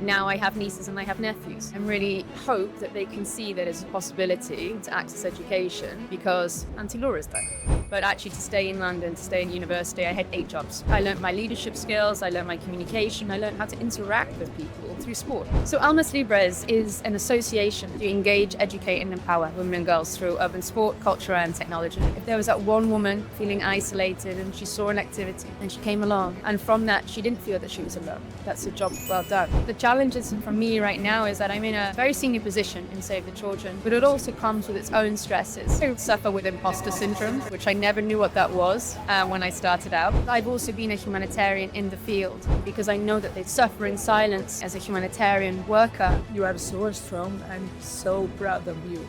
Now I have nieces and I have nephews, and really hope that they can see that it's a possibility to access education, because Auntie Laura's there. But actually to stay in London, to stay in university, I had 8 jobs. I learned my leadership skills, I learned my communication, I learned how to interact with people through sport. So Almas Libres is an association to engage, educate and empower women and girls through urban sport, culture and technology. If there was that one woman feeling isolated and she saw an activity and she came along, and from that she didn't feel that she was alone, that's a job well done. The challenges for me right now is that I'm in a very senior position in Save the Children, but it also comes with its own stresses. I suffer with imposter syndrome, which I never knew what that was when I started out. I've also been a humanitarian in the field because I know that they suffer in silence as a humanitarian worker. You are so strong. I'm so proud of you.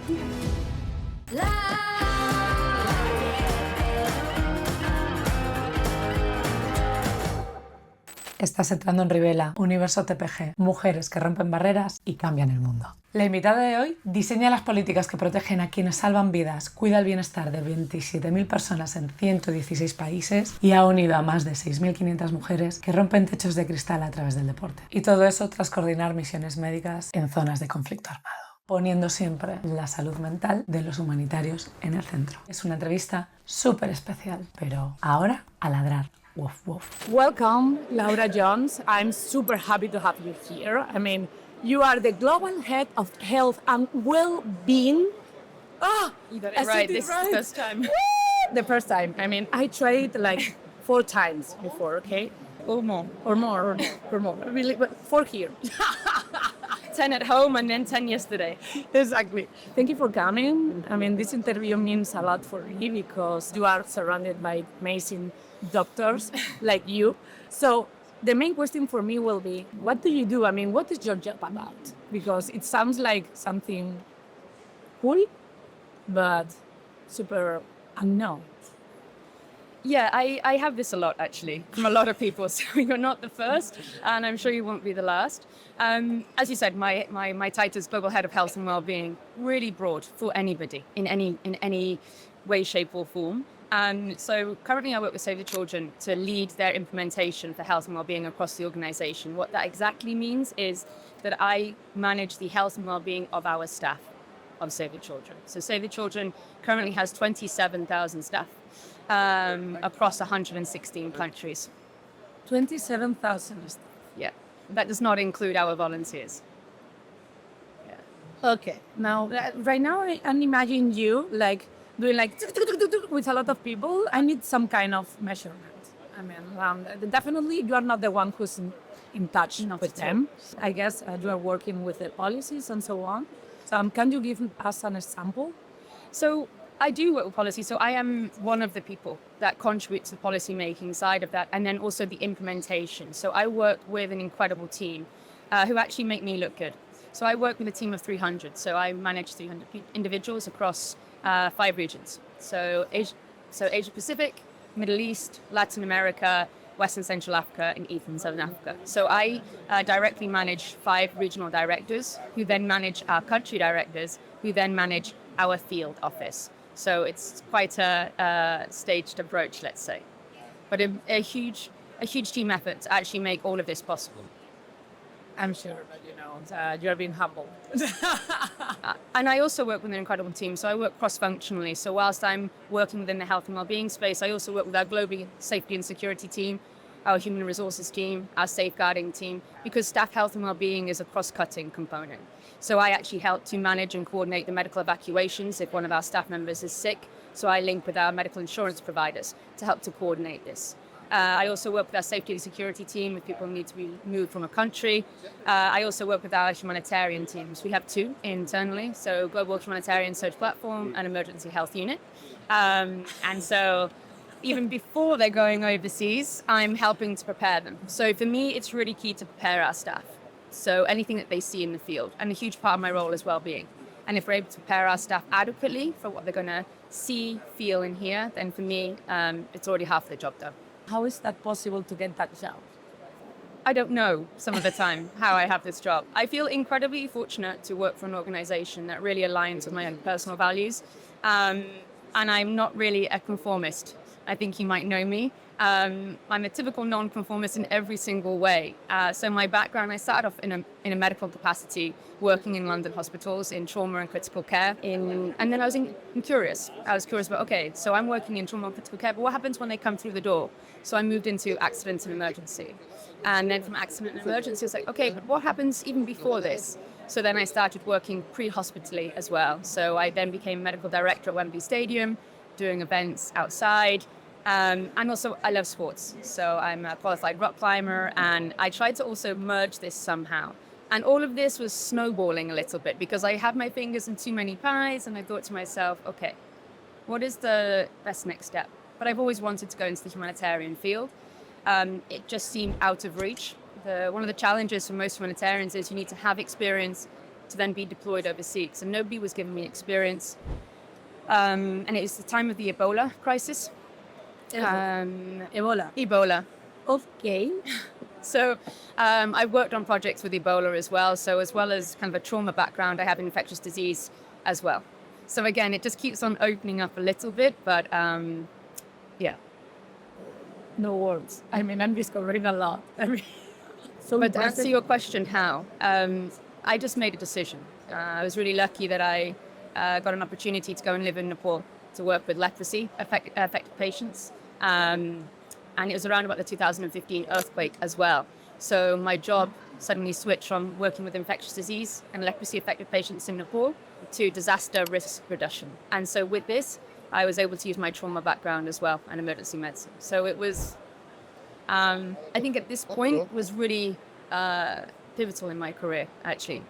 Estás entrando en Rivela, universo TPG, mujeres que rompen barreras y cambian el mundo. La invitada de hoy diseña las políticas que protegen a quienes salvan vidas, cuida el bienestar de 27.000 personas en 116 países y ha unido a más de 6.500 mujeres que rompen techos de cristal a través del deporte. Y todo eso tras coordinar misiones médicas en zonas de conflicto armado, poniendo siempre la salud mental de los humanitarios en el centro. Es una entrevista súper especial, pero ahora a ladrar. Woof, woof. Welcome, Laura Jones. I'm super happy to have you here. I mean, you are the Global Head of Health and Well-being. You got it right. This is the first time. The first time. I mean, I tried like 4 times before, okay? Or more. Or more. Really, but 4 here. 10 at home and then 10 yesterday. Exactly. Thank you for coming. I mean, this interview means a lot for me because you are surrounded by amazing doctors like you. So the main question for me will be, what do you do? I mean, what is your job about? Because it sounds like something cool, but super unknown. Yeah, I have this a lot actually from a lot of people, so you're not the first and I'm sure you won't be the last. As you said, my title is Global Head of Health and Wellbeing, really broad for anybody in any way, shape or form. So currently I work with Save the Children to lead their implementation for health and wellbeing across the organization. What that exactly means is that I manage the health and wellbeing of our staff of Save the Children. So Save the Children currently has 27,000 staff across 116 countries. 27,000. Yeah, that does not include our volunteers. Okay, now right now I'm imagining you like doing like with a lot of people. I need some kind of measurement. I mean, definitely you are not the one who's in touch with them. I guess you are working with the policies and so on. So can you give us an example? So I do work with policy. So I am one of the people that contribute to the policy making side of that, and then also the implementation. So I work with an incredible team who actually make me look good. So I work with a team of 300. So I manage 300 individuals across 5 regions. So Asia Pacific, Middle East, Latin America, Western Central Africa, and Eastern Southern Africa. So I directly manage 5 regional directors who then manage our country directors who then manage our field office. So it's quite a staged approach, let's say. But a huge team effort to actually make all of this possible. I'm sure, but you're being humble. And I also work with an incredible team. So I work cross-functionally. So whilst I'm working within the health and wellbeing space, I also work with our global safety and security team, our human resources team, our safeguarding team, because staff health and wellbeing is a cross-cutting component. So I actually help to manage and coordinate the medical evacuations if one of our staff members is sick. So I link with our medical insurance providers to help to coordinate this. I also work with our safety and security team if people need to be moved from a country. I also work with our humanitarian teams. We have 2 internally, so Global Humanitarian Search Platform and Emergency Health Unit. And so even before they're going overseas, I'm helping to prepare them. So for me, it's really key to prepare our staff. So anything that they see in the field, and a huge part of my role is well-being. And if we're able to prepare our staff adequately for what they're going to see, feel, and hear, then for me, it's already half the job done. How is that possible to get that job? I don't know some of the time how I have this job. I feel incredibly fortunate to work for an organization that really aligns with my own personal values. And I'm not really a conformist. I think you might know me. I'm a typical nonconformist in every single way. So my background, I started off in a medical capacity, working in London hospitals in trauma and critical care. And then I was curious. I was curious about, okay, so I'm working in trauma and critical care, but what happens when they come through the door? So I moved into accident and emergency. And then from accident and emergency, I was like, okay, but what happens even before this? So then I started working pre-hospitally as well. So I then became medical director at Wembley Stadium, doing events outside. And also, I love sports. So I'm a qualified rock climber, and I tried to also merge this somehow. And all of this was snowballing a little bit because I had my fingers in too many pies, and I thought to myself, okay, what is the best next step? But I've always wanted to go into the humanitarian field. It just seemed out of reach. One of the challenges for most humanitarians is you need to have experience to then be deployed overseas. And nobody was giving me experience. And it was the time of the Ebola crisis. Ebola. Okay. So I worked on projects with Ebola as well. So as well as kind of a trauma background, I have infectious disease as well. So again, it just keeps on opening up a little bit, but yeah. No words. I mean, I'm discovering a lot. But to answer your question, how? I just made a decision. I was really lucky that I got an opportunity to go and live in Nepal to work with leprosy affected patients. And it was around about the 2015 earthquake as well. So my job suddenly switched from working with infectious disease and leprosy affected patients in Nepal to disaster risk reduction. And so with this, I was able to use my trauma background as well and emergency medicine. So it was, I think at this point was really pivotal in my career, actually.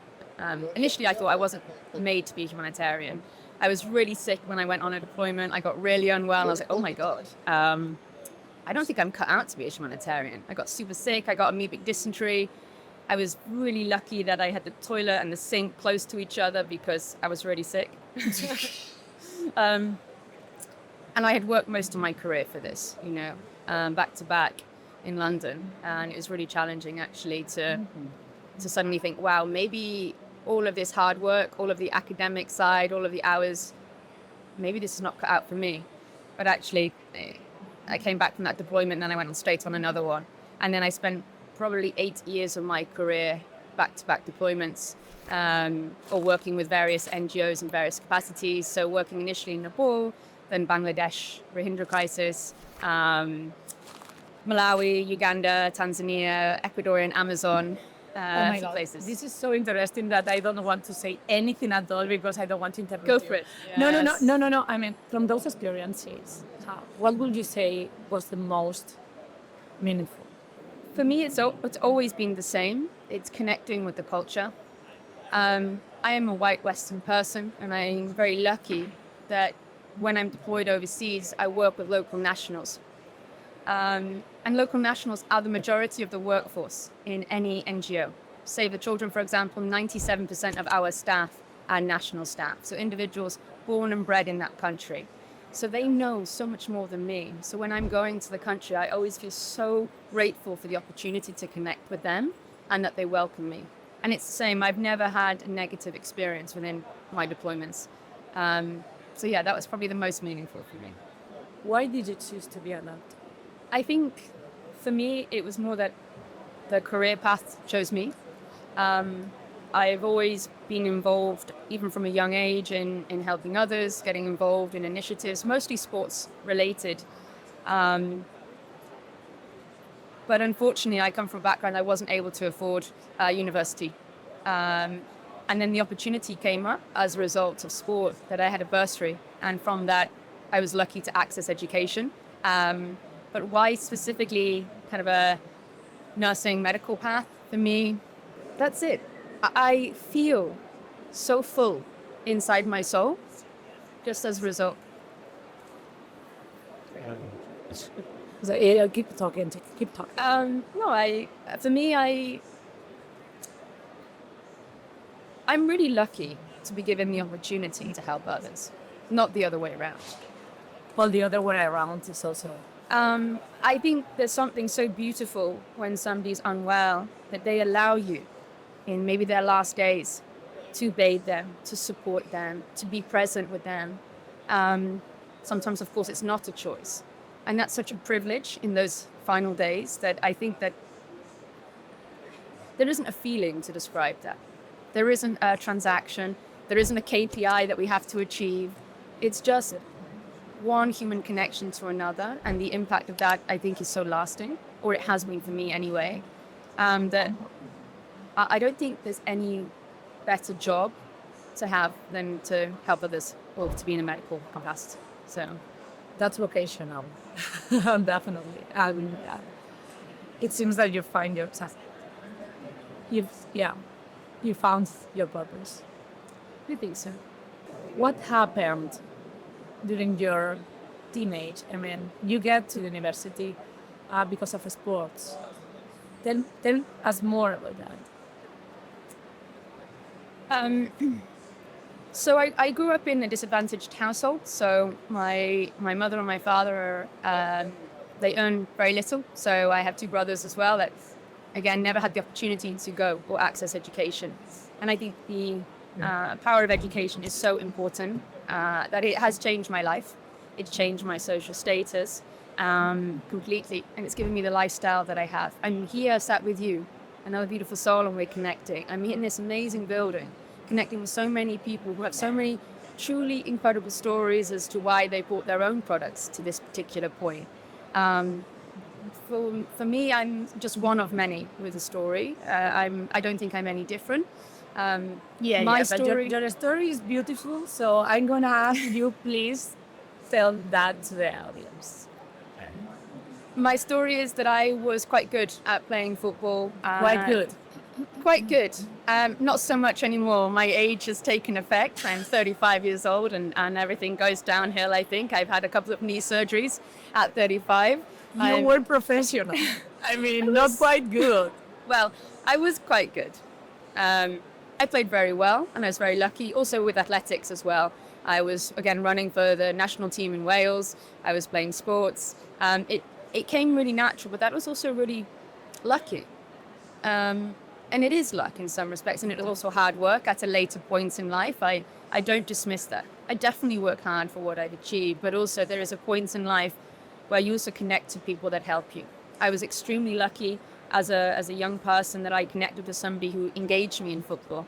Initially, I thought I wasn't made to be a humanitarian. I was really sick when I went on a deployment. I got really unwell. I was like, oh my God, I don't think I'm cut out to be a humanitarian. I got super sick. I got amoebic dysentery. I was really lucky that I had the toilet and the sink close to each other because I was really sick. And I had worked most of my career for this, back to back in London. And it was really challenging, actually, to suddenly think, wow, maybe all of this hard work, all of the academic side, all of the hours, maybe this is not cut out for me. But actually, I came back from that deployment and then I went straight on another one. And then I spent probably 8 years of my career back-to-back deployments, or working with various NGOs in various capacities. So working initially in Nepal, then Bangladesh, Rohingya crisis, Malawi, Uganda, Tanzania, Ecuador and Amazon. Oh my God. Places. This is so interesting that I don't want to say anything at all because I don't want to interrupt Go you. for it. Yes. No. I mean, from those experiences, what would you say was the most meaningful? For me, it's always been the same. It's connecting with the culture. I am a white Western person, and I'm very lucky that when I'm deployed overseas, I work with local nationals. And local nationals are the majority of the workforce in any NGO. Save the Children, for example, 97% of our staff are national staff, so individuals born and bred in that country. So they know so much more than me. So when I'm going to the country, I always feel so grateful for the opportunity to connect with them and that they welcome me. And it's the same. I've never had a negative experience within my deployments. So yeah, that was probably the most meaningful for me. Why did you choose to be an actor? I think for me, it was more that the career path chose me. I've always been involved, even from a young age, in helping others, getting involved in initiatives, mostly sports related. But unfortunately, I come from a background I wasn't able to afford university. And then the opportunity came up as a result of sport that I had a bursary. And from that, I was lucky to access education. But why specifically kind of a nursing medical path? For me, that's it. I feel so full inside my soul just as a result. So, yeah, keep talking. I'm really lucky to be given the opportunity to help others, not the other way around. Well, the other way around is also... I think there's something so beautiful when somebody's unwell that they allow you in maybe their last days to bathe them, to support them, to be present with them. Sometimes, of course, it's not a choice. And that's such a privilege in those final days that I think that there isn't a feeling to describe that. There isn't a transaction. There isn't a KPI that we have to achieve. It's just one human connection to another. And the impact of that, I think, is so lasting, or it has been for me anyway, that I don't think there's any better job to have than to help others or to be in a medical capacity. So That's vocational, definitely. And it seems that you find yourself. You found your purpose. I think so. What happened during your teenage? I mean, you get to university because of sports. Tell us more about that. So I grew up in a disadvantaged household. So my mother and my father, they earn very little. So I have two brothers as well that, again, never had the opportunity to go or access education. And I think the power of education is so important that it has changed my life. It's changed my social status completely. And it's given me the lifestyle that I have. I'm here sat with you, another beautiful soul, and we're connecting. I'm in this amazing building, connecting with so many people who have so many truly incredible stories as to why they brought their own products to this particular point. For me, I'm just one of many with a story. I don't think I'm any different. But your story is beautiful, so I'm gonna ask you, please tell that to the audience. My story is that I was quite good at playing football. Quite good. Quite good. Not so much anymore. My age has taken effect. I'm 35 years old and everything goes downhill, I think. I've had a couple of knee surgeries at 35. You were professional. I mean, not quite good. Well, I was quite good. I played very well and I was very lucky. Also with athletics as well. I was, again, running for the national team in Wales. I was playing sports. It came really natural, but that was also really lucky. And it is luck in some respects, and it was also hard work at a later point in life. I don't dismiss that. I definitely work hard for what I've achieved, but also there is a point in life where you also connect to people that help you. I was extremely lucky as a young person that I connected with somebody who engaged me in football,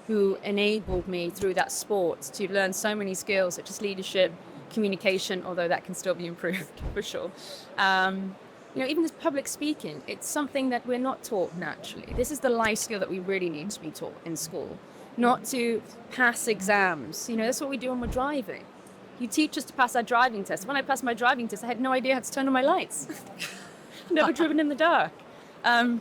who enabled me through that sport to learn so many skills such as leadership, communication, although that can still be improved for sure. Even as public speaking, it's something that we're not taught naturally. This is the life skill that we really need to be taught in school, not to pass exams. That's what we do when we're driving. You teach us to pass our driving test. When I passed my driving test, I had no idea how to turn on my lights. Never driven in the dark. And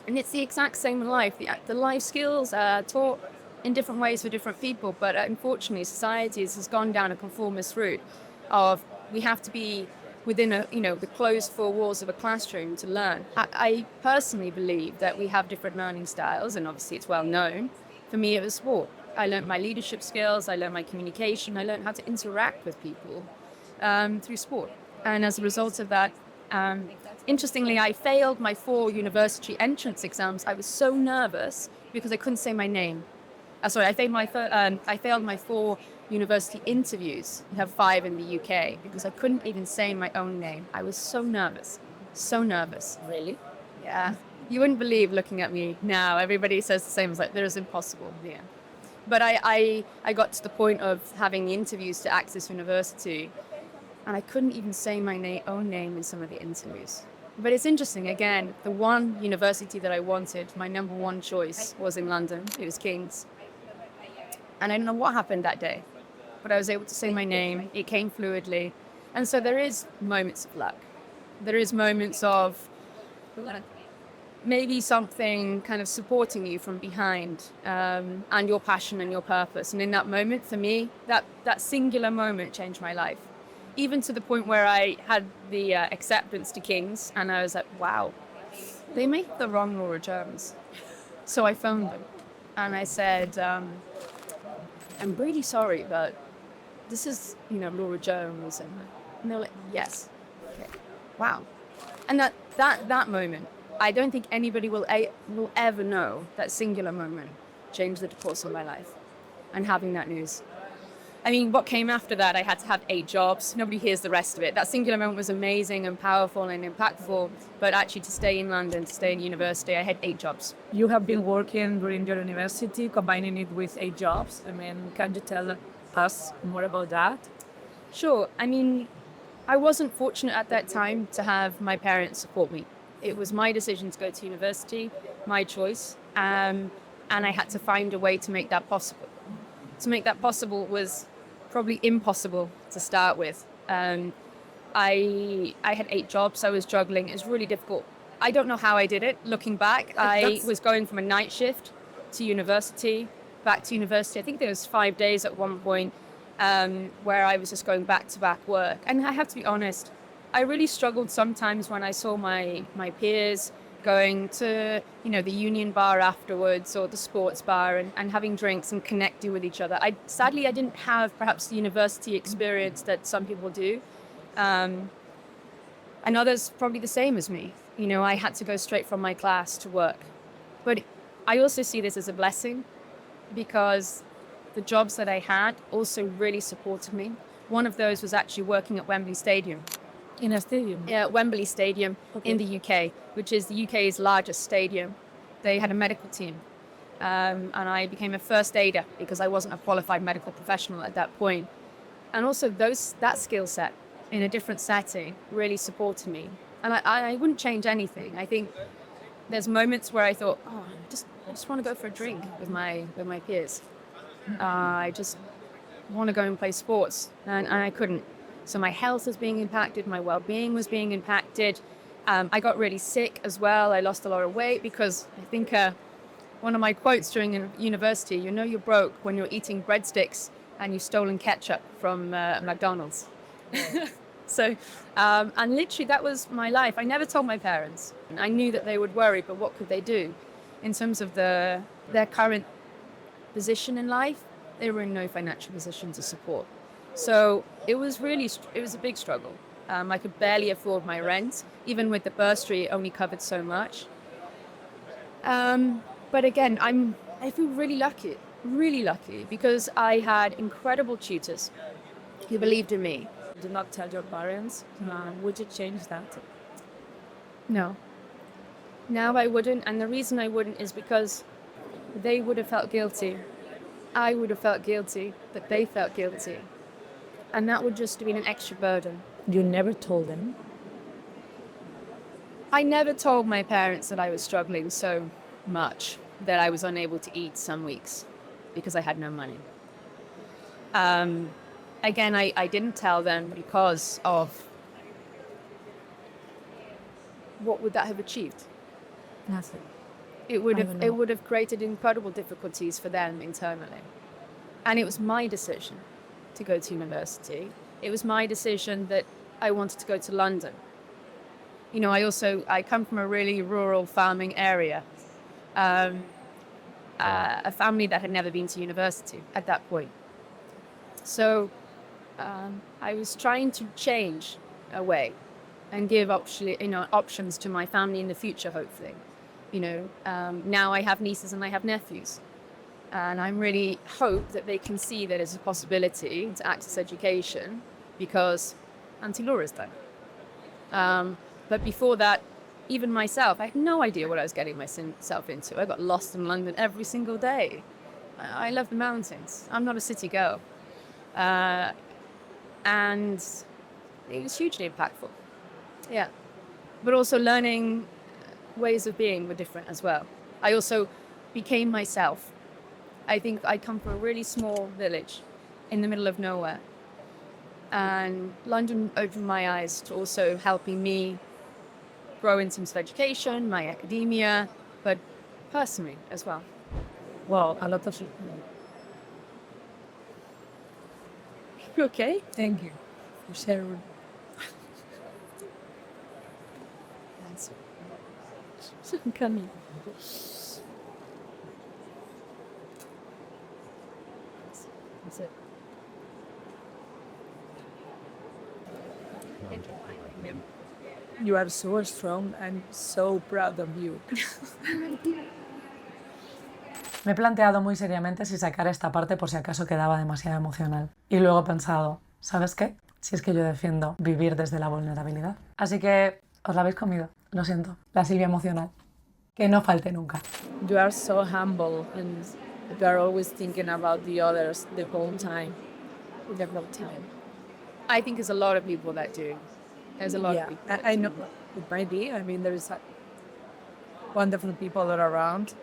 it's the exact same in life. The life skills are taught in different ways for different people, but unfortunately, society has gone down a conformist route of we have to be within the closed four walls of a classroom to learn. I personally believe that we have different learning styles, and obviously it's well known. For me, it was sport. I learned my leadership skills, I learned my communication, I learned how to interact with people through sport. And as a result of that, interestingly, I failed my 4 university entrance exams. I was so nervous because I couldn't say my name. I failed my 4 university interviews. We have 5 in the UK because I couldn't even say my own name. I was so nervous. So nervous. Really? Yeah. You wouldn't believe looking at me now. Everybody says the same. It's like, it's impossible. Yeah. But I got to the point of having the interviews to access university, and I couldn't even say my own name in some of the interviews. But it's interesting, again, the one university that I wanted, my number one choice, was in London. It was King's. And I don't know what happened that day, but I was able to say my name. It came fluidly. And so there is moments of luck. There is moments of maybe something kind of supporting you from behind, and your passion and your purpose. And in that moment, for me, that singular moment changed my life. Even to the point where I had the acceptance to King's, and I was like, wow, they make the wrong Laura Jones. So I phoned them, and I said, I'm really sorry, but this is, Laura Jones. And they were like, yes. Okay. Wow. And that moment, I don't think anybody will ever know that singular moment changed the course of my life. And having that news. I mean, what came after that, I had to have 8 jobs. Nobody hears the rest of it. That singular moment was amazing and powerful and impactful. But actually, to stay in London, to stay in university, I had 8 jobs. You have been working during your university, combining it with 8 jobs. I mean, can you tell us more about that? Sure. I mean, I wasn't fortunate at that time to have my parents support me. It was my decision to go to university, my choice, and I had to find a way to make that possible. To make that possible was probably impossible to start with. I had 8 jobs. I was juggling. It was really difficult. I don't know how I did it. Looking back, I was going from a night shift to university, back to university. I think there was 5 days at one point where I was just going back-to-back work. And I have to be honest, I really struggled sometimes when I saw my peers going to, the union bar afterwards or the sports bar and having drinks and connecting with each other. Sadly, I didn't have perhaps the university experience that some people do. And others probably the same as me. I had to go straight from my class to work. But I also see this as a blessing because the jobs that I had also really supported me. One of those was actually working at Wembley Stadium. In a stadium? Yeah, Wembley Stadium in the UK, which is the UK's largest stadium. They had a medical team. And I became a first aider because I wasn't a qualified medical professional at that point. And also that skill set in a different setting really supported me. And I wouldn't change anything. I think there's moments where I thought, I just want to go for a drink with my peers. I just want to go and play sports. And I couldn't. So my health was being impacted, my well-being was being impacted. I got really sick as well. I lost a lot of weight because I think one of my quotes during university, you're broke when you're eating breadsticks and you've stolen ketchup from McDonald's. So, and literally that was my life. I never told my parents. I knew that they would worry, but what could they do? In terms of their current position in life, they were in no financial position to support. So it was a big struggle. I could barely afford my rent. Even with the bursary, it only covered so much. But again, I feel really lucky because I had incredible tutors who believed in me. Do not tell your parents. Would you change that? No. Now I wouldn't, and the reason I wouldn't is because they would have felt guilty. I would have felt guilty that they felt guilty. And that would just have been an extra burden. You never told them? I never told my parents that I was struggling so much that I was unable to eat some weeks because I had no money. Again, I didn't tell them because of what would that have achieved? Nothing. It would have created incredible difficulties for them internally. And it was my decision to go to university. It was my decision that I wanted to go to London. I come from a really rural farming area. A family that had never been to university at that point. So I was trying to change a way and give options to my family in the future, hopefully. Now I have nieces and I have nephews. And I really hope that they can see that as a possibility to access education because Auntie Laura's done. But before that, even myself, I had no idea what I was getting myself into. I got lost in London every single day. I love the mountains. I'm not a city girl. And it was hugely impactful. Yeah. But also learning ways of being were different as well. I also became myself. I think I come from a really small village in the middle of nowhere. And London opened my eyes to also helping me grow in terms of education, my academia, but personally as well. Well, a lot of... You okay? Thank you for sharing. Come here. That's it. You are so strong. I'm so proud of you. Me he planteado muy seriamente si sacar esta parte por si acaso quedaba demasiado emocional. Y luego he pensado, ¿sabes qué? Si es que yo defiendo vivir desde la vulnerabilidad. Así que os la habéis comido. Lo siento. La Silvia emocional. Que no falte nunca. You are so humble and you are always thinking about the others the whole time. The whole time. I think there's a lot of people that do. There's a lot of Yeah, people. I know it might be. I mean, there is wonderful people that are around.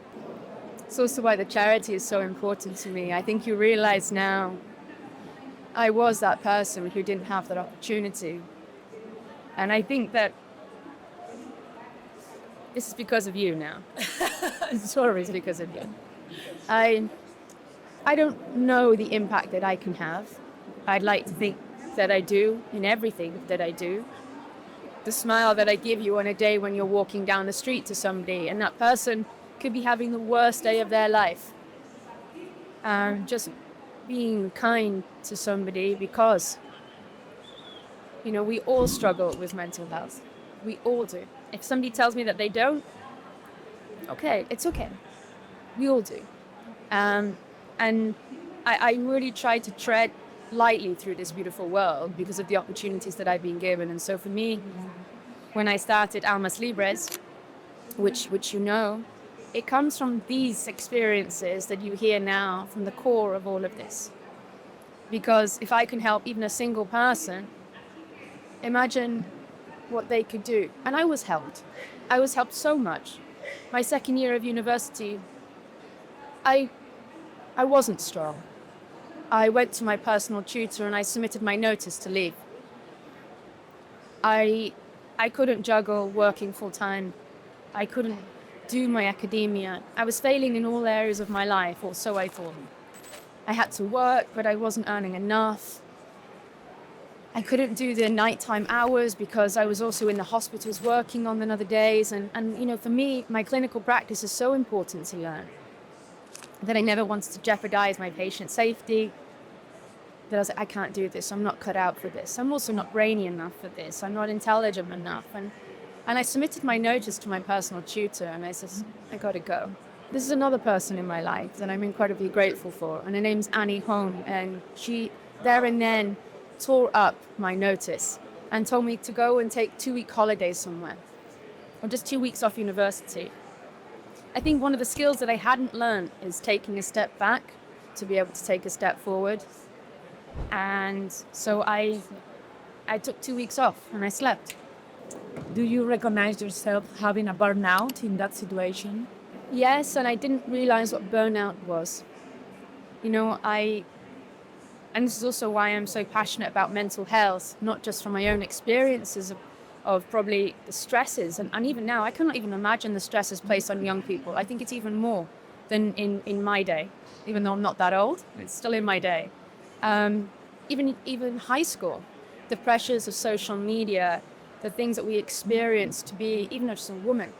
It's also why the charity is so important to me. I think you realize now I was that person who didn't have that opportunity. And I think that this is because of you now. Sorry. It's because of you. I don't know the impact that I can have. I'd like to think that I do in everything that I do. The smile that I give you on a day when you're walking down the street to somebody and that person could be having the worst day of their life. Just being kind to somebody because, we all struggle with mental health. We all do. If somebody tells me that they don't, okay, it's okay. We all do. And I really try to tread lightly through this beautiful world because of the opportunities that I've been given. And so for me, when I started Almas Libres, which it comes from these experiences that you hear now from the core of all of this. Because if I can help even a single person, imagine what they could do. And I was helped. I was helped so much. My second year of university, I wasn't strong. I went to my personal tutor and I submitted my notice to leave. I couldn't juggle working full time. I couldn't do my academia. I was failing in all areas of my life, or so I thought. I had to work, but I wasn't earning enough. I couldn't do the nighttime hours because I was also in the hospitals working on the other days. And for me, my clinical practice is so important to learn that I never wanted to jeopardize my patient safety. That I was like, I can't do this. I'm not cut out for this. I'm also not brainy enough for this. I'm not intelligent enough. And I submitted my notice to my personal tutor and I said, I gotta go. This is another person in my life that I'm incredibly grateful for. And her name's Annie Hone. And she, there and then, tore up my notice and told me to go and take 2-week holidays somewhere. Or just 2 weeks off university. I think one of the skills that I hadn't learned is taking a step back to be able to take a step forward. And so I took 2 weeks off and I slept. Do you recognize yourself having a burnout in that situation? Yes, and I didn't realize what burnout was. And this is also why I'm so passionate about mental health, not just from my own experiences of probably the stresses. And even now, I cannot even imagine the stresses placed on young people. I think it's even more than in my day, even though I'm not that old, it's still in my day. Even high school, the pressures of social media, the things that we experience to be, even as a woman,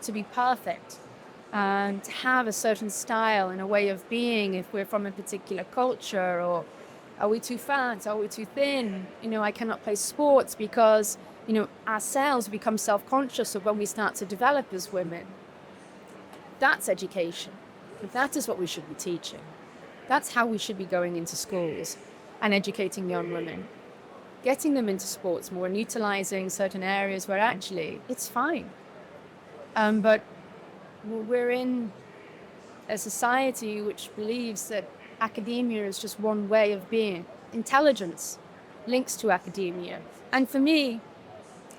to be perfect, and to have a certain style and a way of being if we're from a particular culture, or are we too fat, are we too thin? I cannot play sports because, ourselves become self-conscious of when we start to develop as women. That's education. That is what we should be teaching. That's how we should be going into schools and educating young women. Getting them into sports more and utilizing certain areas where actually it's fine. But we're in a society which believes that academia is just one way of being. Intelligence links to academia. And for me,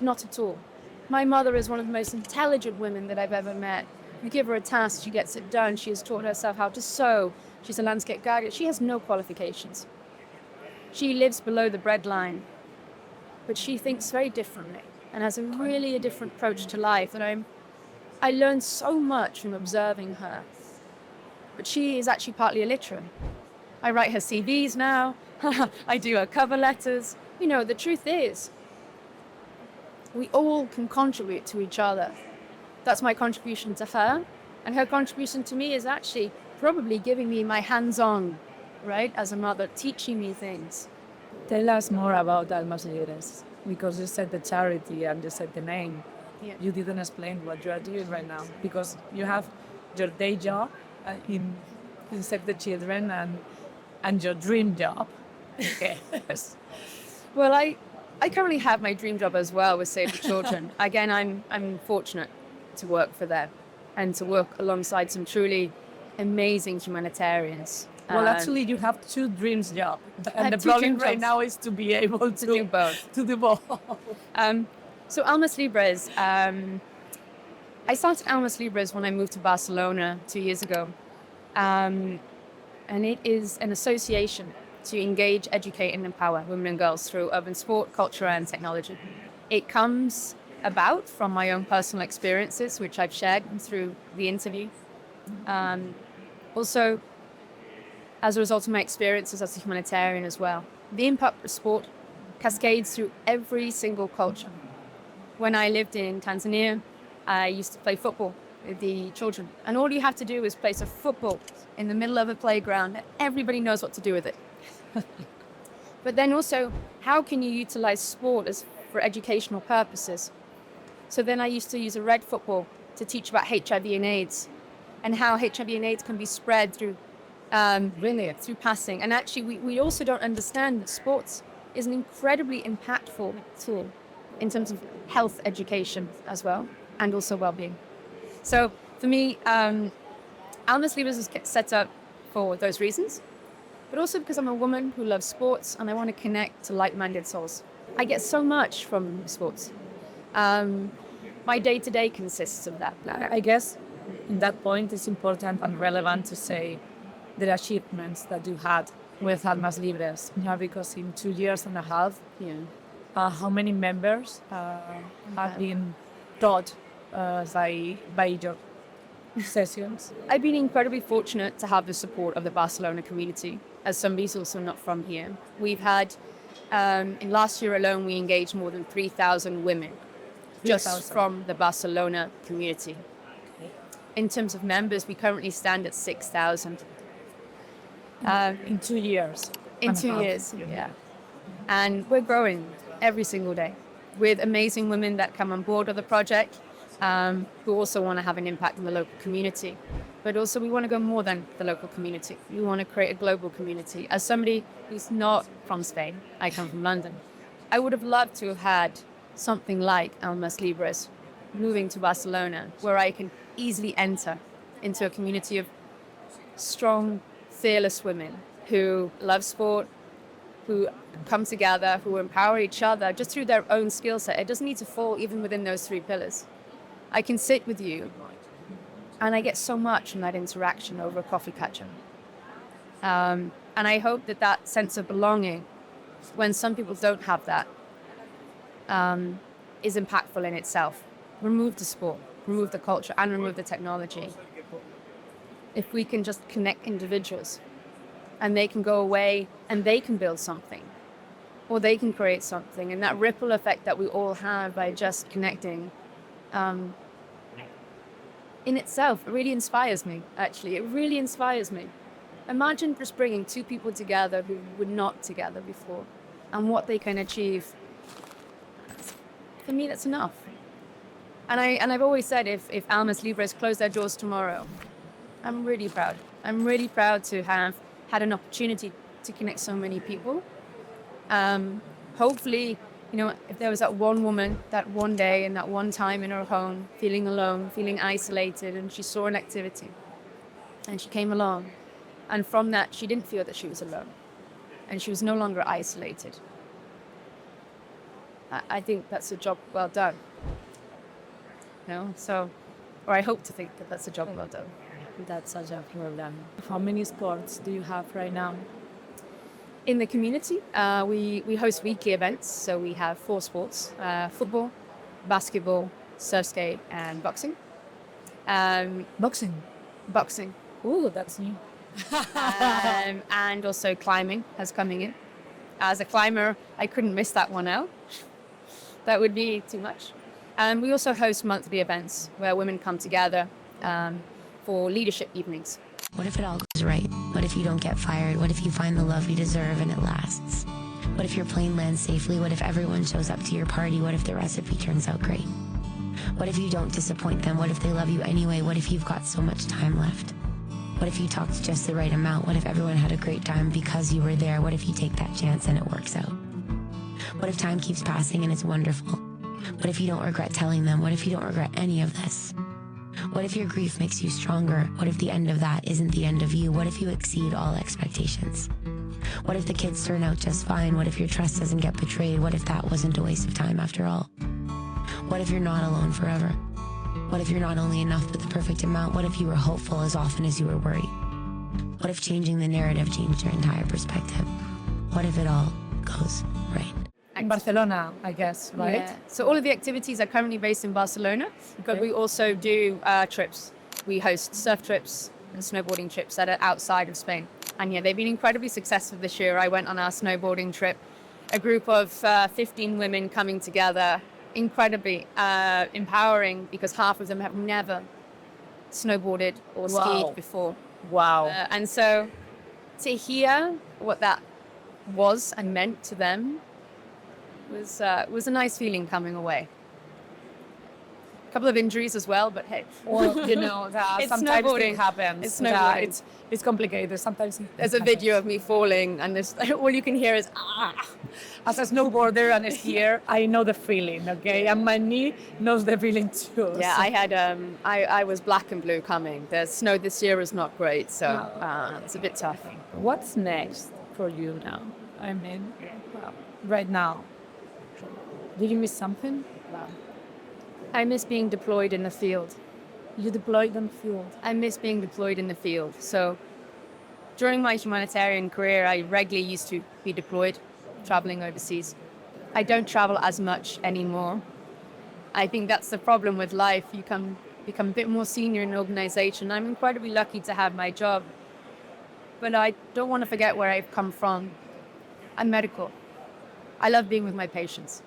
not at all. My mother is one of the most intelligent women that I've ever met. You give her a task, she gets it done. She has taught herself how to sew. She's a landscape gardener. She has no qualifications. She lives below the breadline. But she thinks very differently and has a different approach to life. And I learned so much from observing her. But she is actually partly illiterate. I write her CVs now. I do her cover letters. The truth is, we all can contribute to each other. That's my contribution to her. And her contribution to me is actually probably giving me my hands-on, right, as a mother, teaching me things. Tell us more about Almas Libres, because you said the charity and you said the name. Yeah. You didn't explain what you are doing right now, because you have your day job in Save the Children and your dream job. Yes. Well, I currently have my dream job as well with Save the Children. Again, I'm fortunate to work for them and to work alongside some truly amazing humanitarians. Well, actually, you have two dreams job, and the two problem dream right jobs. now is to be able to do both. To do both. So Almas Libres, I started Almas Libres when I moved to Barcelona 2 years ago. And it is an association to engage, educate, and empower women and girls through urban sport, culture, and technology. It comes about from my own personal experiences, which I've shared through the interview. Also, as a result of my experiences as a humanitarian as well. The impact of sport cascades through every single culture. When I lived in Tanzania, I used to play football with the children. And all you have to do is place a football in the middle of a playground. Everybody knows what to do with it. But then also, how can you utilize sport for educational purposes? So then I used to use a red football to teach about HIV and AIDS and how HIV and AIDS can be spread through through passing. And actually, we also don't understand that sports is an incredibly impactful tool in terms of health education as well, and also well-being. So for me, Almas Libres was set up for those reasons, but also because I'm a woman who loves sports and I want to connect to like-minded souls. I get so much from sports. My day-to-day consists of that. I guess in that point it's important and relevant to say the achievements that you had with Almas Libres, because in 2.5 years, how many members have been taught by your sessions? I've been incredibly fortunate to have the support of the Barcelona community, as somebody's also not from here. We've had, in last year alone, we engaged more than 3,000 women just from the Barcelona community. Okay. In terms of members, we currently stand at 6,000. In 2 years. In 2 years, yeah. And we're growing every single day with amazing women that come on board of the project, who also want to have an impact in the local community. But also we want to go more than the local community. We want to create a global community. As somebody who's not from Spain, I come from London, I would have loved to have had something like Almas Libres moving to Barcelona, where I can easily enter into a community of strong, fearless women who love sport, who come together, who empower each other just through their own skill set. It doesn't need to fall even within those 3 pillars. I can sit with you and I get so much from that interaction over a coffee catcher. And I hope that sense of belonging, when some people don't have that, is impactful in itself. Remove the sport, remove the culture, and remove the technology. If we can just connect individuals and they can go away and they can build something or they can create something, and that ripple effect that we all have by just connecting, in itself, it really inspires me, actually. It really inspires me. Imagine just bringing 2 people together who were not together before and what they can achieve. For me, that's enough. And I've always said if Almas Libres close their doors tomorrow, I'm really proud. I'm really proud to have had an opportunity to connect so many people. Hopefully, if there was that one woman that one day and that one time in her home, feeling alone, feeling isolated, and she saw an activity and she came along. And from that, she didn't feel that she was alone and she was no longer isolated. I think that's a job well done. Or I hope to think that that's a job well done. That's a job well done. How many sports do you have right now? In the community, we host weekly events. So we have 4 sports: football, basketball, surf skate, and boxing. Boxing. Ooh, that's new. And also climbing has coming in. As a climber, I couldn't miss that one out. That would be too much. We also host monthly events where women come together for leadership evenings. What if it all goes right? What if you don't get fired? What if you find the love you deserve and it lasts? What if your plane lands safely? What if everyone shows up to your party? What if the recipe turns out great? What if you don't disappoint them? What if they love you anyway? What if you've got so much time left? What if you talked just the right amount? What if everyone had a great time because you were there? What if you take that chance and it works out? What if time keeps passing and it's wonderful? What if you don't regret telling them? What if you don't regret any of this? What if your grief makes you stronger? What if the end of that isn't the end of you? What if you exceed all expectations? What if the kids turn out just fine? What if your trust doesn't get betrayed? What if that wasn't a waste of time after all? What if you're not alone forever? What if you're not only enough but the perfect amount? What if you were hopeful as often as you were worried? What if changing the narrative changed your entire perspective? What if it all goes right? In Barcelona, I guess, right? Yeah. So all of the activities are currently based in Barcelona, but we also do trips. We host surf trips and snowboarding trips that are outside of Spain. And yeah, they've been incredibly successful this year. I went on our snowboarding trip, a group of 15 women coming together, incredibly empowering because half of them have never snowboarded or skied before. Wow. And so to hear what that was and meant to them was a nice feeling coming away. A couple of injuries as well, but hey. Well, you know, that It's sometimes snowboarding. it happens. It's that snowboarding. It's complicated. Sometimes There's a video of me falling, and this all you can hear is As a snowboarder and a skier, I know the feeling, okay? And my knee knows the feeling too. Yeah, so- I had I was black and blue coming. The snow this year is not great, so it's a bit tough. What's next for you now? I mean, right now. Do you miss something? I miss being deployed in the field. You deployed on the field. I miss being deployed in the field. So during my humanitarian career, I regularly used to be deployed, traveling overseas. I don't travel as much anymore. I think that's the problem with life. You become a bit more senior in an organization. I'm incredibly lucky to have my job, but I don't want to forget where I've come from. I'm medical. I love being with my patients.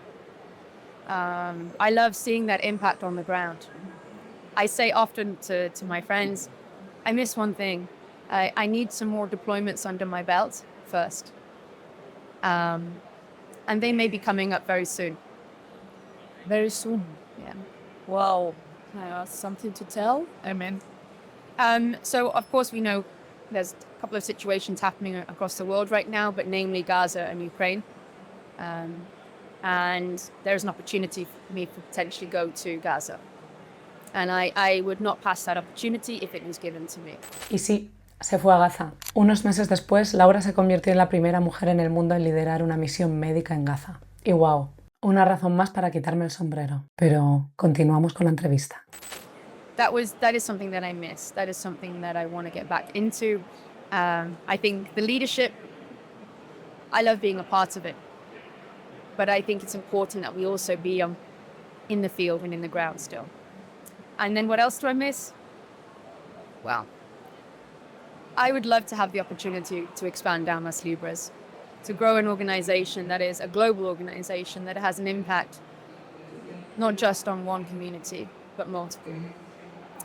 I love seeing that impact on the ground. I say often to my friends, I miss one thing. I need some more deployments under my belt first. And they may be coming up very soon. Very soon. Yeah. Wow. Something to tell? I mean, So, of course, we know there's a couple of situations happening across the world right now, but namely Gaza and Ukraine. And there's an opportunity for me to potentially go to Gaza. And I would not pass that opportunity if it was given to me. Y sí, se fue a Gaza. Unos meses después, Laura se convirtió en la primera mujer en el mundo en liderar una misión médica en Gaza. Y wow, una razón más para quitarme el sombrero. Pero continuamos con la entrevista. That is something that I miss. That is something that I want to get back into. I think the leadership, I love being a part of it. But I think it's important that we also be in the field and in the ground still. And then what else do I miss? Well, I would love to have the opportunity to expand Almas Libres, to grow an organization that is a global organization that has an impact not just on one community, but multiple.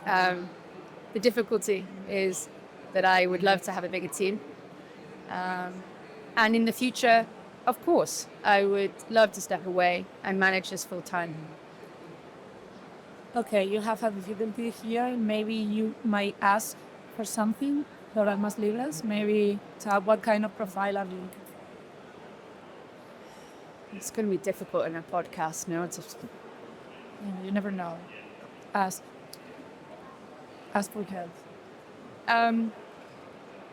The difficulty is that I would love to have a bigger team. And in the future, of course, I would love to step away and manage this full time. okay, you have a difficulty here. Maybe you might ask for something for Almas Libres. Maybe what kind of profile are you? It's going to be difficult in a podcast, no? You never know. Ask for help.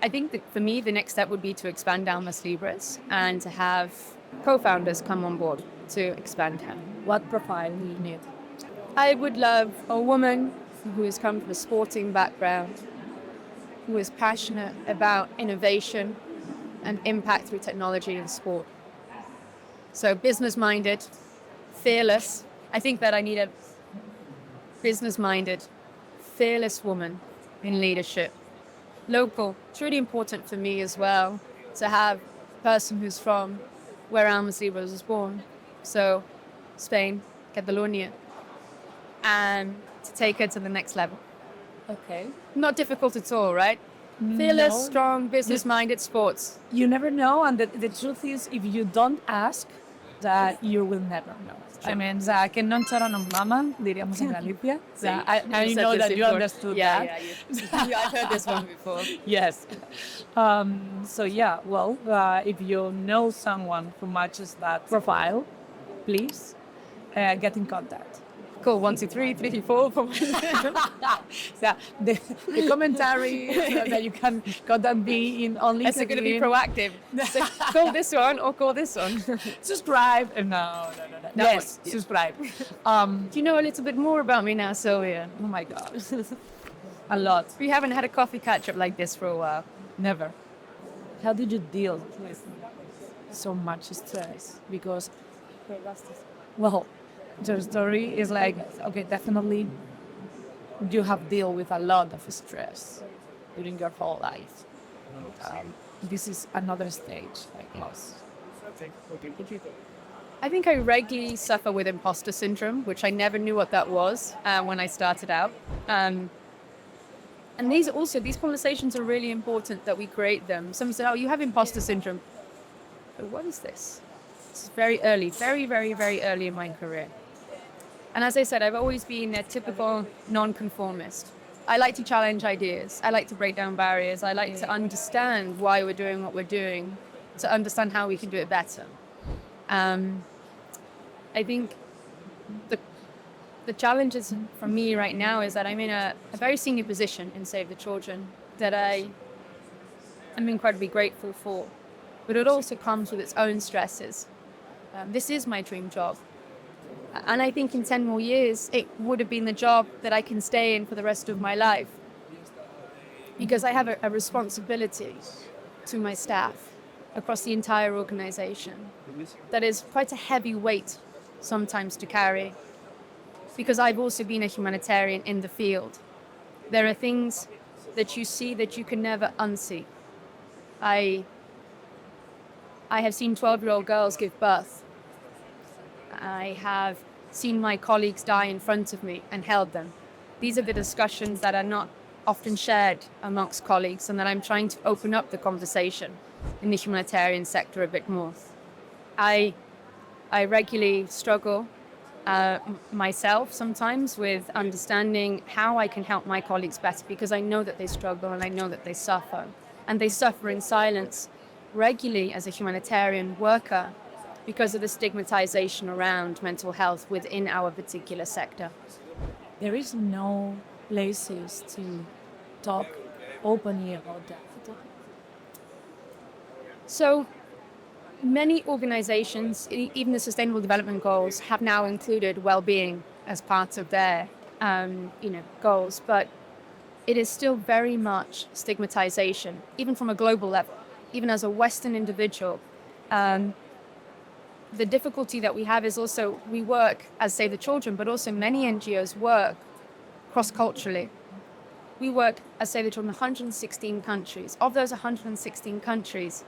I think that for me, the next step would be to expand Almas Libres and to have co-founders come on board to expand her. What profile do you need? I would love a woman who has come from a sporting background, who is passionate about innovation and impact through technology and sport. So business-minded, fearless. I think that I need a business-minded, fearless woman in leadership. Local, it's really important for me as well to have a person who's from where Almas Libres was born. So Spain, Catalonia, and to take her to the next level. Okay. Not difficult at all, right? Fearless, No. strong, business-minded sports. You never know, and the truth is, if you don't ask, that you will never know. I mean, o sea, que no entraron mama, diríamos en Galicia. O sea, I know that you understood that. Yeah, I've heard this one before. Yes. So yeah, well, if you know someone who matches that profile, please get in contact. Cool, 1, 2, 3, 3, 4. So the commentary that you can contact me in only. Is it going to be proactive? So call this one or call this one. Subscribe. No. Yes, subscribe. Do you know a little bit more about me now, Sylvia? Oh my God. A lot. We haven't had a coffee catch-up like this for a while. Never. How did you deal with so much stress? Because, well, your story is like, okay, definitely you have dealt with a lot of stress during your whole life. This is another stage, like us. I think I regularly suffer with imposter syndrome, which I never knew what that was when I started out. And these conversations are really important that we create them. Someone said, oh, you have imposter syndrome. But what is this? It's very early, very, very, very early in my career. And as I said, I've always been a typical non-conformist. I like to challenge ideas. I like to break down barriers. I like to understand why we're doing what we're doing, to understand how we can do it better. I think the challenges for me right now is that I'm in a very senior position in Save the Children that I'm incredibly grateful for. But it also comes with its own stresses. This is my dream job. And I think in 10 more years, it would have been the job that I can stay in for the rest of my life. Because I have a responsibility to my staff across the entire organization that is quite a heavy weight sometimes to carry. Because I've also been a humanitarian in the field. There are things that you see that you can never unsee. I have seen 12-year-old girls give birth. I have seen my colleagues die in front of me and held them. These are the discussions that are not often shared amongst colleagues and that I'm trying to open up the conversation in the humanitarian sector a bit more. I regularly struggle myself sometimes with understanding how I can help my colleagues better because I know that they struggle and I know that they suffer. And they suffer in silence regularly as a humanitarian worker because of the stigmatization around mental health within our particular sector. There is no places to talk openly about that. So many organizations, even the Sustainable Development Goals, have now included well-being as part of their goals, but it is still very much stigmatization, even from a global level, even as a Western individual. The difficulty that we have is also we work as Save the Children, but also many NGOs work cross-culturally. We work as Save the Children in 116 countries. Of those 116 countries,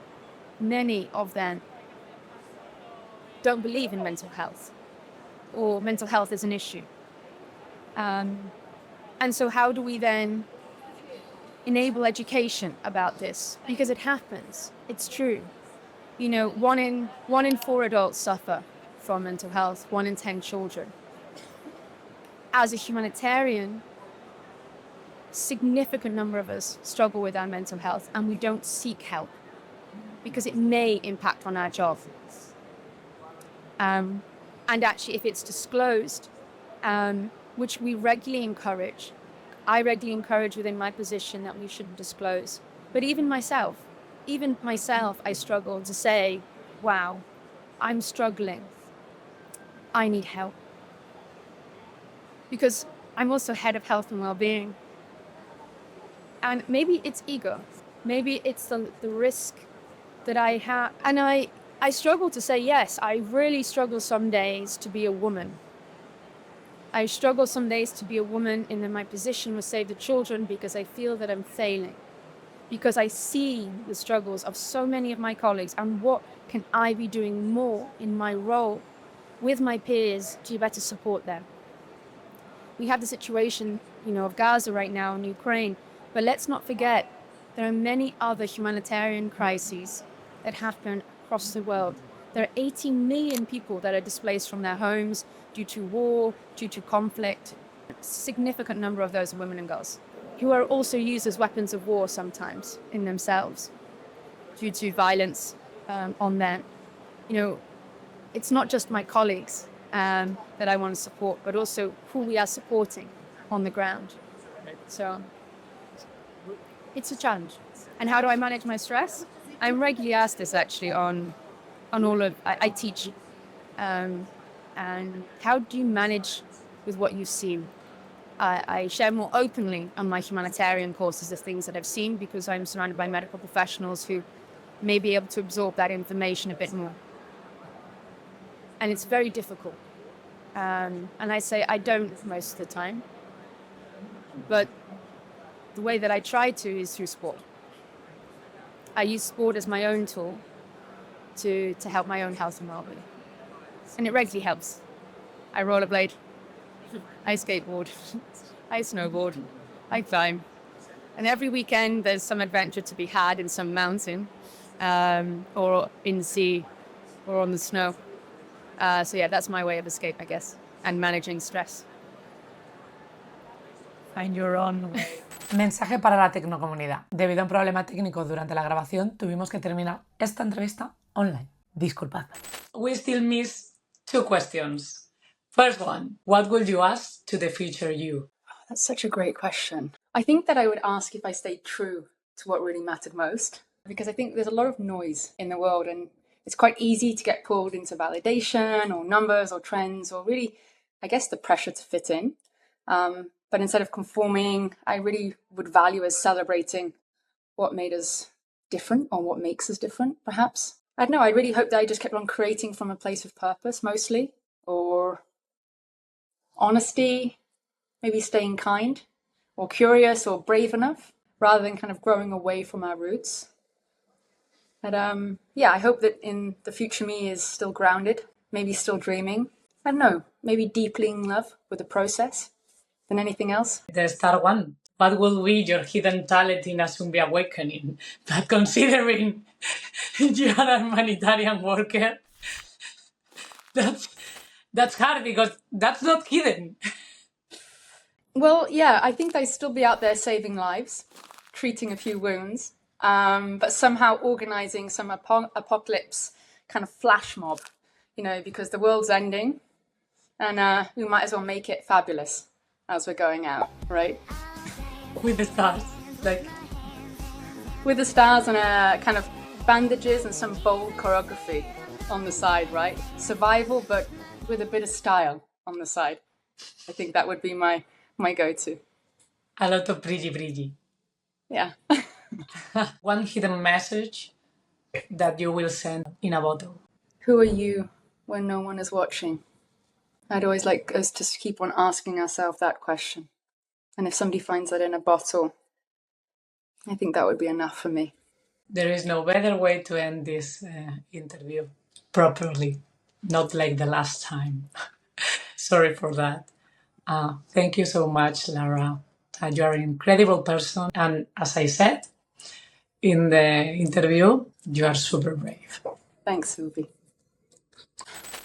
many of them don't believe in mental health or mental health is an issue. And so how do we then enable education about this? Because it happens. It's true. You know, one in 4 adults suffer from mental health, 1 in 10 children. As a humanitarian, significant number of us struggle with our mental health and we don't seek help because it may impact on our job. And actually, if it's disclosed, which we regularly encourage, I regularly encourage within my position that we shouldn't disclose. But even myself, I struggle to say, wow, I'm struggling. I need help. Because I'm also head of health and well-being. And maybe it's ego. Maybe it's the risk that I have. And I struggle to say yes. I really struggle some days to be a woman. I struggle some days to be a woman in my position with Save the Children because I feel that I'm failing. Because I see the struggles of so many of my colleagues and what can I be doing more in my role with my peers to better support them. We have the situation, of Gaza right now in Ukraine, but let's not forget there are many other humanitarian crises that happen across the world. There are 18 million people that are displaced from their homes due to war, due to conflict. A significant number of those are women and girls, who are also used as weapons of war sometimes in themselves due to violence on them. You know, it's not just my colleagues that I want to support, but also who we are supporting on the ground. So it's a challenge. And how do I manage my stress? I'm regularly asked this actually on all of, I teach. And how do you manage with what you've seen? I share more openly on my humanitarian courses the things that I've seen because I'm surrounded by medical professionals who may be able to absorb that information a bit more. And it's very difficult. And I say I don't most of the time. But the way that I try to is through sport. I use sport as my own tool to help my own health and well-being. And it regularly helps. I rollerblade, I skateboard, I snowboard, I climb. And every weekend there's some adventure to be had in some mountain or in the sea or on the snow. So yeah, that's my way of escape, I guess, and managing stress. Find your own way. Mensaje para la tecnocomunidad. Debido a un problema técnico durante la grabación, tuvimos que terminar esta entrevista online. Disculpad. We still miss 2 questions. First one, what would you ask to the future you? Oh, that's such a great question. I think that I would ask if I stayed true to what really mattered most, because I think there's a lot of noise in the world and it's quite easy to get pulled into validation or numbers or trends or really, I guess, the pressure to fit in. But instead of conforming, I really would value as celebrating what made us different or what makes us different, perhaps. I don't know, I really hope that I just kept on creating from a place of purpose, mostly, or honesty, maybe staying kind, or curious or brave enough, rather than kind of growing away from our roots. But yeah, I hope that in the future me is still grounded, maybe still dreaming. I don't know, maybe deeply in love with the process than anything else. The star one. What will be your hidden talent in a zombie awakening? But considering you are a humanitarian worker, that's hard because that's not hidden. Well, yeah, I think I'd still be out there saving lives, treating a few wounds, but somehow organizing some apocalypse kind of flash mob, you know, because the world's ending and we might as well make it fabulous as we're going out, right? With the stars, like with the stars and kind of bandages and some bold choreography on the side, right? Survival, but with a bit of style on the side. I think that would be my go-to. A lot of bridgy. Yeah. One hidden message that you will send in a bottle. Who are you when no one is watching? I'd always like us to keep on asking ourselves that question. And if somebody finds that in a bottle, I think that would be enough for me. There is no better way to end this interview properly, not like the last time. Sorry for that. Thank you so much, Lara. You are an incredible person. And as I said in the interview, you are super brave. Thanks, Sylvie.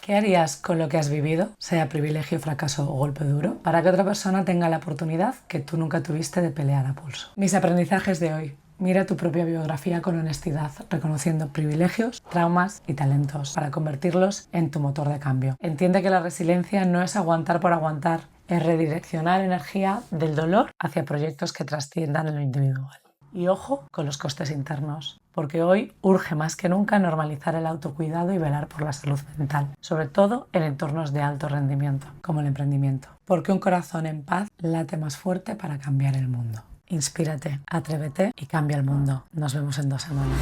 ¿Qué harías con lo que has vivido, sea privilegio, fracaso o golpe duro, para que otra persona tenga la oportunidad que tú nunca tuviste de pelear a pulso? Mis aprendizajes de hoy. Mira tu propia biografía con honestidad, reconociendo privilegios, traumas y talentos para convertirlos en tu motor de cambio. Entiende que la resiliencia no es aguantar por aguantar, es redireccionar energía del dolor hacia proyectos que trasciendan en lo individual. Y ojo con los costes internos, porque hoy urge más que nunca normalizar el autocuidado y velar por la salud mental, sobre todo en entornos de alto rendimiento, como el emprendimiento. Porque un corazón en paz late más fuerte para cambiar el mundo. Inspírate, atrévete y cambia el mundo. Nos vemos en 2 semanas.